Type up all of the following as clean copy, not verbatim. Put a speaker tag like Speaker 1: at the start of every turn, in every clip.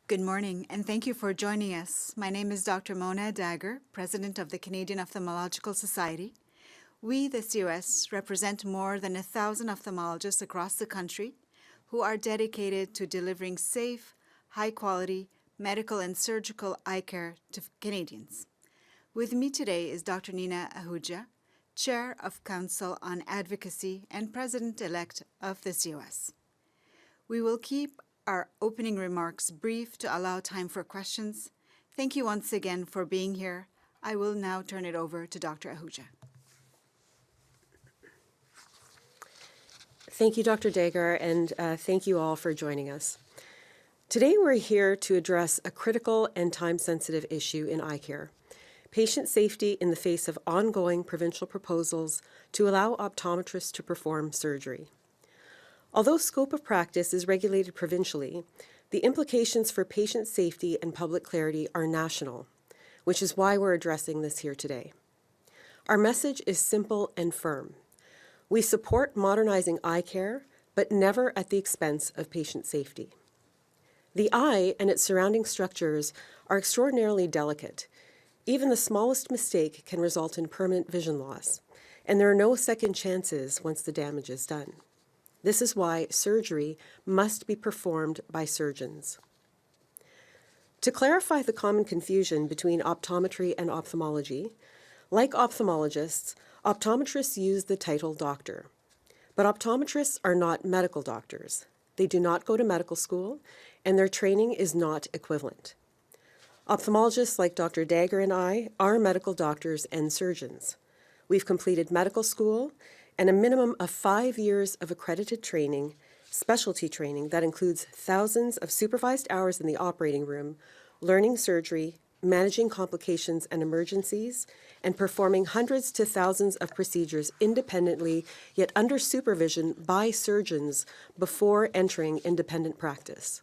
Speaker 1: Good morning, and thank you for joining us. My name is Dr. Harissi-Dagher, President of the Canadian Ophthalmological Society. We, the COS, represent more than 1,000 ophthalmologists across the country who are dedicated to delivering safe, high-quality medical and surgical eye care to Canadians. With me today is Dr. Nina Ahuja, Chair of Council on Advocacy and President-elect of the COS. We will keep our opening remarks brief to allow time for questions. Thank you once again for being here. I will now turn it over to Dr. Ahuja.
Speaker 2: Thank you, Dr. Dagher, and thank you all for joining us. Today we're here to address a critical and time-sensitive issue in eye care: patient safety in the face of ongoing provincial proposals to allow optometrists to perform surgery. Although scope of practice is regulated provincially, the implications for patient safety and public clarity are national, which is why we're addressing this here today. Our message is simple and firm. We support modernizing eye care, but never at the expense of patient safety. The eye and its surrounding structures are extraordinarily delicate. Even the smallest mistake can result in permanent vision loss, and there are no second chances once the damage is done. This is why surgery must be performed by surgeons. To clarify the common confusion between optometry and ophthalmology, like ophthalmologists, optometrists use the title doctor. But optometrists are not medical doctors. They do not go to medical school, and their training is not equivalent. Ophthalmologists like Dr. Dagher and I are medical doctors and surgeons. We've completed medical school and a minimum of 5 years of accredited training, specialty training that includes thousands of supervised hours in the operating room, learning surgery, managing complications and emergencies, and performing hundreds to thousands of procedures independently, yet under supervision by surgeons before entering independent practice.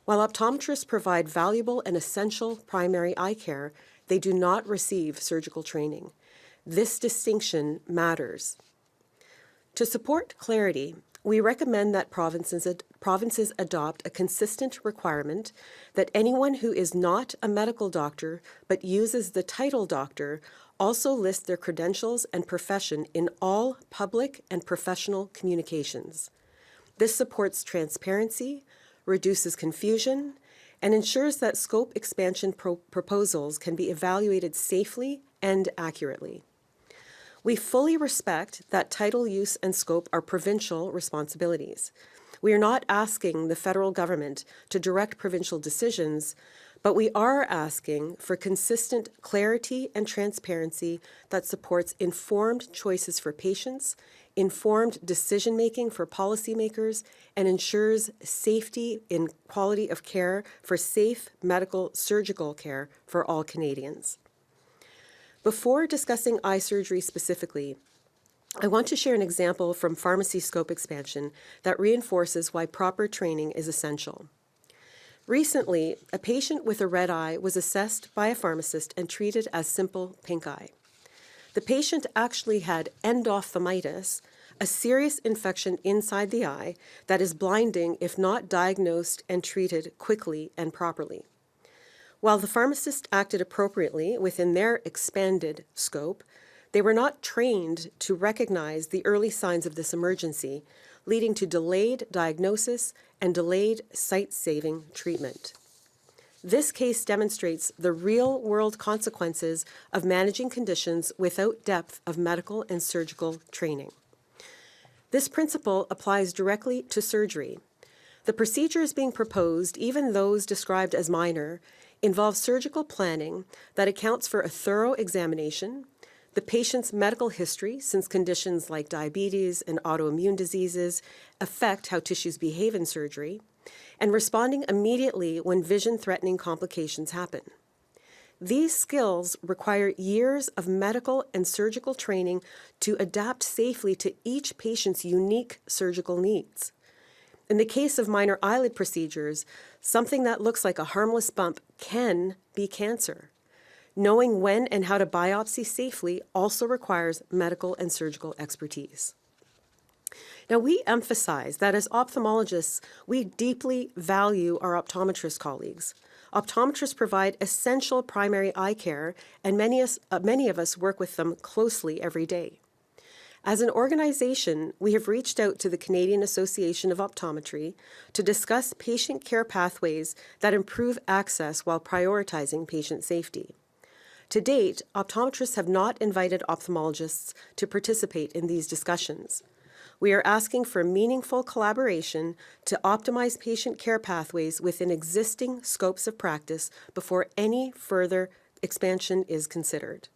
Speaker 2: While optometrists provide valuable and essential primary eye care, they do not receive surgical training. This distinction matters. To support clarity, we recommend that provinces adopt a consistent requirement that anyone who is not a medical doctor but uses the title doctor also list their credentials and profession in all public and professional communications. This supports transparency, reduces confusion, and ensures that scope expansion proposals can be evaluated safely and accurately. We fully respect that title use and scope are provincial responsibilities. We are not asking the federal government to direct provincial decisions, but we are asking for consistent clarity and transparency that supports informed choices for patients, informed decision-making for policymakers, and ensures safety in quality of care for safe medical surgical care for all Canadians. Before discussing eye surgery specifically, I want to share an example from pharmacy scope expansion that reinforces why proper training is essential. Recently, a patient with a red eye was assessed by a pharmacist and treated as simple pink eye. The patient actually had endophthalmitis, a serious infection inside the eye that is blinding if not diagnosed and treated quickly and properly. While the pharmacist acted appropriately within their expanded scope, they were not trained to recognize the early signs of this emergency, leading to delayed diagnosis and delayed sight-saving treatment. This case demonstrates the real-world consequences of managing conditions without depth of medical and surgical training. This principle applies directly to surgery. The procedures being proposed, even those described as minor, involve surgical planning that accounts for a thorough examination, the patient's medical history, since conditions like diabetes and autoimmune diseases affect how tissues behave in surgery, and responding immediately when vision-threatening complications happen. These skills require years of medical and surgical training to adapt safely to each patient's unique surgical needs. In the case of minor eyelid procedures, something that looks like a harmless bump can be cancer. Knowing when and how to biopsy safely also requires medical and surgical expertise. Now, we emphasize that as ophthalmologists, we deeply value our optometrist colleagues. Optometrists provide essential primary eye care, and many of us work with them closely every day. As an organization, we have reached out to the Canadian Association of Optometry to discuss patient care pathways that improve access while prioritizing patient safety. To date, optometrists have not invited ophthalmologists to participate in these discussions. We are asking for meaningful collaboration to optimize patient care pathways within existing scopes of practice before any further expansion is considered.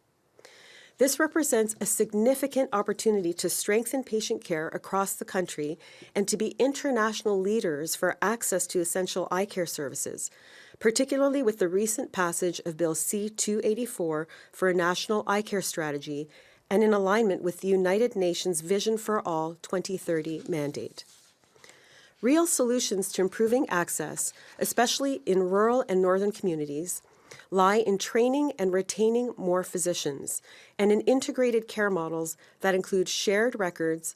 Speaker 2: This represents a significant opportunity to strengthen patient care across the country and to be international leaders for access to essential eye care services, particularly with the recent passage of Bill C-284 for a national eye care strategy and in alignment with the United Nations Vision for All 2030 mandate. Real solutions to improving access, especially in rural and northern communities, lie in training and retaining more physicians and in integrated care models that include shared records,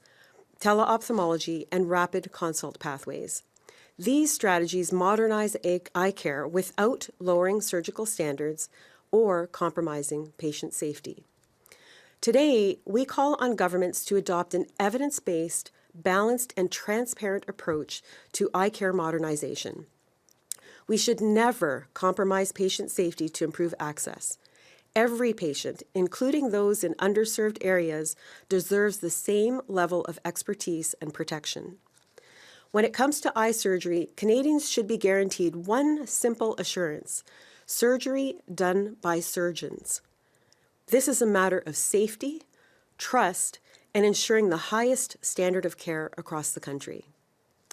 Speaker 2: teleophthalmology, and rapid consult pathways. These strategies modernize eye care without lowering surgical standards or compromising patient safety. Today, we call on governments to adopt an evidence-based, balanced, and transparent approach to eye care modernization. We should never compromise patient safety to improve access. Every patient, including those in underserved areas, deserves the same level of expertise and protection. When it comes to eye surgery, Canadians should be guaranteed one simple assurance: surgery done by surgeons. This is a matter of safety, trust, and ensuring the highest standard of care across the country.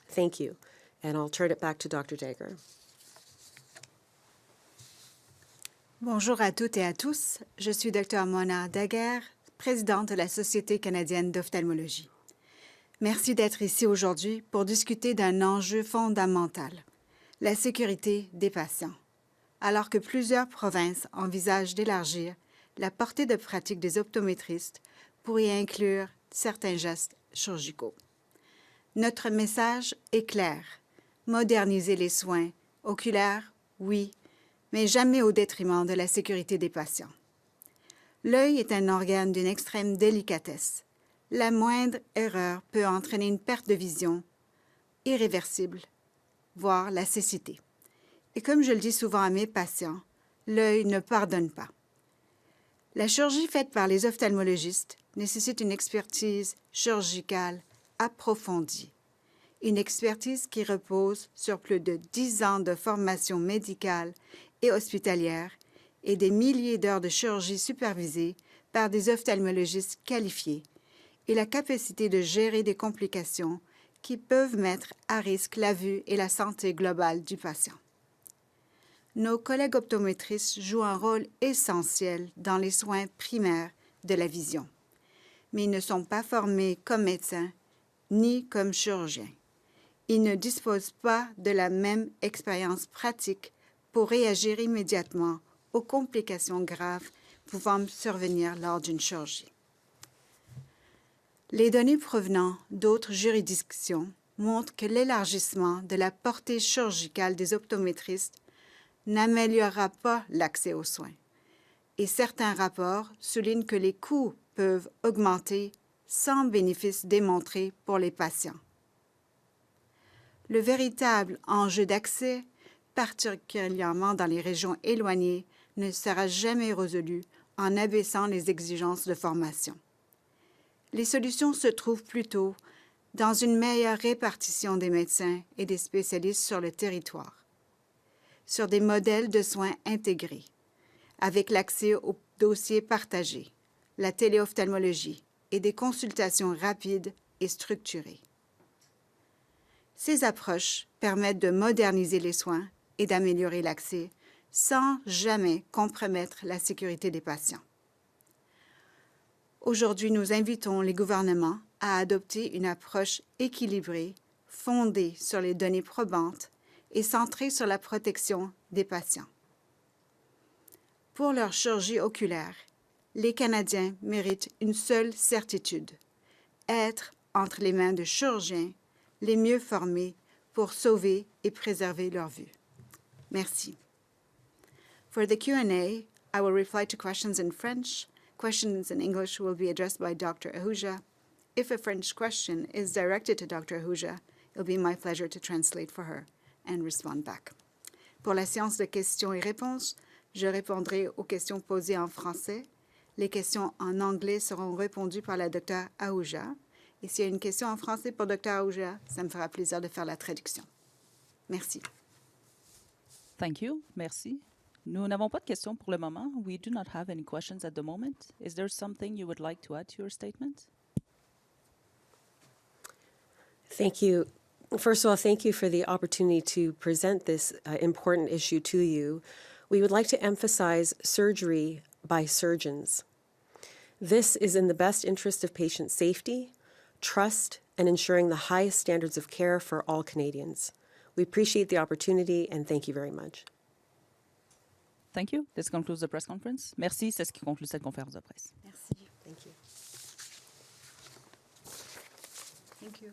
Speaker 2: Thank you, and I'll turn it back to Dr. Dagher.
Speaker 1: Bonjour à toutes et à tous. Je suis Dr. Harissi-Dagher, présidente de la Société canadienne d'ophtalmologie. Merci d'être ici aujourd'hui pour discuter d'un enjeu fondamental, la sécurité des patients, alors que plusieurs provinces envisagent d'élargir la portée de pratique des optométristes pour y inclure certains gestes chirurgicaux. Notre message est clair: moderniser les soins oculaires, oui, mais jamais au détriment de la sécurité des patients. L'œil est un organe d'une extrême délicatesse. La moindre erreur peut entraîner une perte de vision irréversible, voire la cécité. Et comme je le dis souvent à mes patients, l'œil ne pardonne pas. La chirurgie faite par les ophtalmologistes nécessite une expertise chirurgicale approfondie, une expertise qui repose sur plus de 10 ans de formation médicale et hospitalière et des milliers d'heures de chirurgie supervisée par des ophtalmologistes qualifiés et la capacité de gérer des complications qui peuvent mettre à risque la vue et la santé globale du patient. Nos collègues optométristes jouent un rôle essentiel dans les soins primaires de la vision, mais ils ne sont pas formés comme médecins ni comme chirurgiens. Ils ne disposent pas de la même expérience pratique pour réagir immédiatement aux complications graves pouvant survenir lors d'une chirurgie. Les données provenant d'autres juridictions montrent que l'élargissement de la portée chirurgicale des optométristes n'améliorera pas l'accès aux soins. Et certains rapports soulignent que les coûts peuvent augmenter sans bénéfice démontré pour les patients. Le véritable enjeu d'accès, particulièrement dans les régions éloignées, ne sera jamais résolu en abaissant les exigences de formation. Les solutions se trouvent plutôt dans une meilleure répartition des médecins et des spécialistes sur le territoire, sur des modèles de soins intégrés, avec l'accès aux dossiers partagés, la téléophtalmologie et des consultations rapides et structurées. Ces approches permettent de moderniser les soins et d'améliorer l'accès sans jamais compromettre la sécurité des patients. Aujourd'hui, nous invitons les gouvernements à adopter une approche équilibrée, fondée sur les données probantes et centrée sur la protection des patients. Pour leur chirurgie oculaire, les Canadiens méritent une seule certitude: être entre les mains de chirurgiens les mieux formés pour sauver et préserver leur vue. Merci. For the Q&A, I will reply to questions in French. Questions in English will be addressed by Dr. Ahuja. If a French question is directed to Dr. Ahuja, it'll be my pleasure to translate for her and respond back. Pour la séance de questions et réponses, je répondrai aux questions posées en français. Les questions en anglais seront répondues par la Dr. Ahuja. Et s'il y a une question en français pour Dr. Ahuja, ça me fera plaisir de faire la traduction. Merci.
Speaker 3: Thank you. Merci. Nous n'avons pas de questions pour le moment. We do not have any questions at the moment. Is there something you would like to add to your statement?
Speaker 2: Thank you. First of all, thank you for the opportunity to present this important issue to you. We would like to emphasize surgery by surgeons. This is in the best interest of patient safety, trust, and ensuring the highest standards of care for all Canadians. We appreciate the opportunity and thank you very much.
Speaker 3: Thank you. This concludes the press conference. Merci. C'est ce qui conclut cette conférence de presse.
Speaker 1: Merci.
Speaker 2: Thank you.
Speaker 1: Thank you.